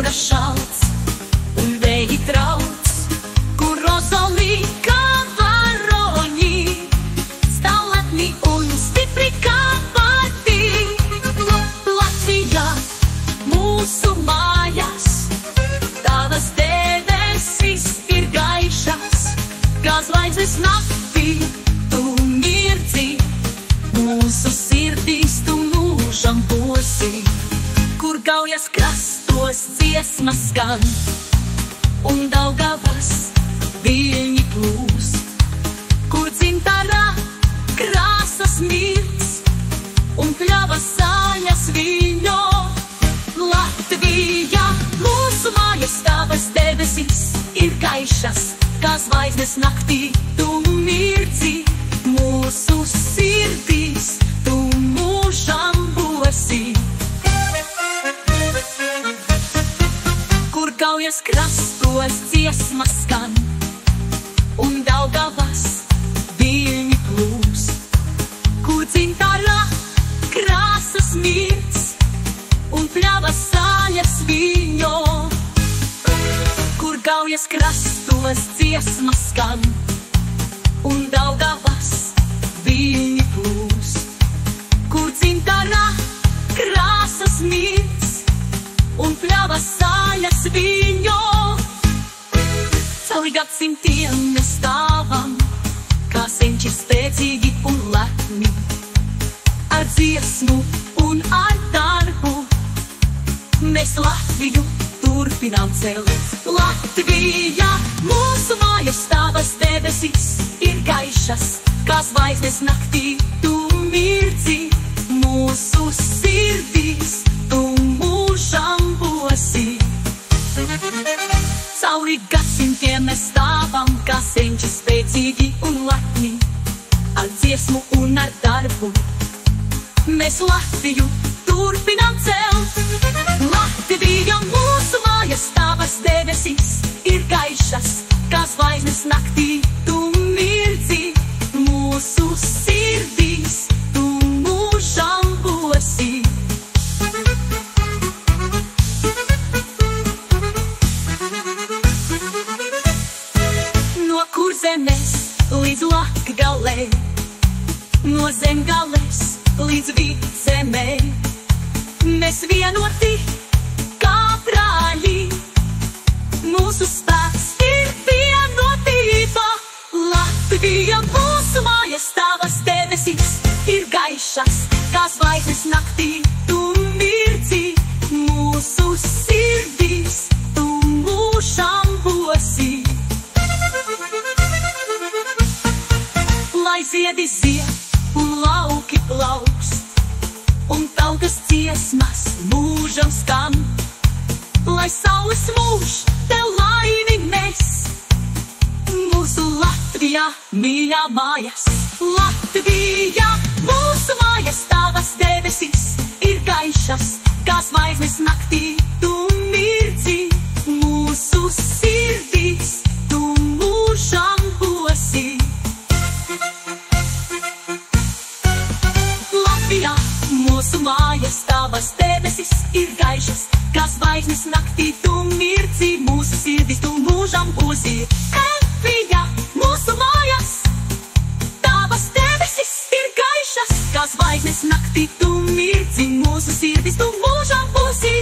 jūra šalts un vēji trauc, kur rozolī kā varoņi, stāvletni un stipri kā pati. Latvijā mūsu mājas, tavas debesis ir gaišas, kā zvaigznes naktī tu mirdzi, mūsu sirdīs tu mūžam būsi. Kur Gaujas krastos dziesmas skan un Daugavas viļņi plūst, kur dzimtarā krāsas mirds un pļavas saļas viļņo. Latvijā mūsu mājas, tavas debesis ir gaišas, kā zvaigznes naktī tu mirdzi, mūsu sirdīs tu mūžam būsi. Kur Gaujas krastos dziesmas skan un Daugavas viļņi plūst, kur dzimtarā krāsas mirds un pļavas saļas viļņo. Kur Gaujas krastos dziesmas skan un Daugavas viļņi plūst, kur dzimtarā krāsas mirds un pļavas saļas viļņo. Cauri gadsimtiem mēs stāvam, kā senči spēcīgi un lepni, ar dziesmu un ar darbu mēs Latviju turpinām celt. Latvijā mūsu mājas, tavas debesis ir gaišas, kā zvaigznes naktī tu mirdzi, mūsu sirdīs tu mūžam būsi. Cauri gadsimtiem mēs stāvam, kā senči spēcīgi un lepni, ar dziesmu un ar darbu mēs Latviju turpinām celt. Latvija mūsu mājas, tavas debesis ir gaišas, kā zvaigznes naktī tu mirdzi, mūsu sirdīs tu mūžam būsi. No Kurzemes līdz Latgalei, no Zemgales līdz Vidzemei, mēs vienoti kā brāļi, mūsu spēks ir vienotība. Latvija mūsu mājas, tavas debesis ir gaišas, kā zvaigznes naktī tu mirdzi, mūsu sirdīs tu mūžam būsi. Lai ziedi zied un lauki plaukst, un tautas dziesmas mūžam skan, lai saules mūž tev laimi nes, mūsu Latvijā mīļā mājas. Latvijā mūsu mājas, tavas debesis ir gaišas, kā zvaigznes naktī tu mirdzi, mūsu sirdīs tu mūžam būsi. Latvijā mūsu mājas, tavas debesis ir gaišas, kā zvaigznes naktī tu mirdzi, mūsu sirdīs tu mūžam būsi. Latvijā mūsu mājas, tavas debesis ir gaišas, kā zvaigznes naktī tu mirdzi, mūsu sirdīs tu mūžam būsi.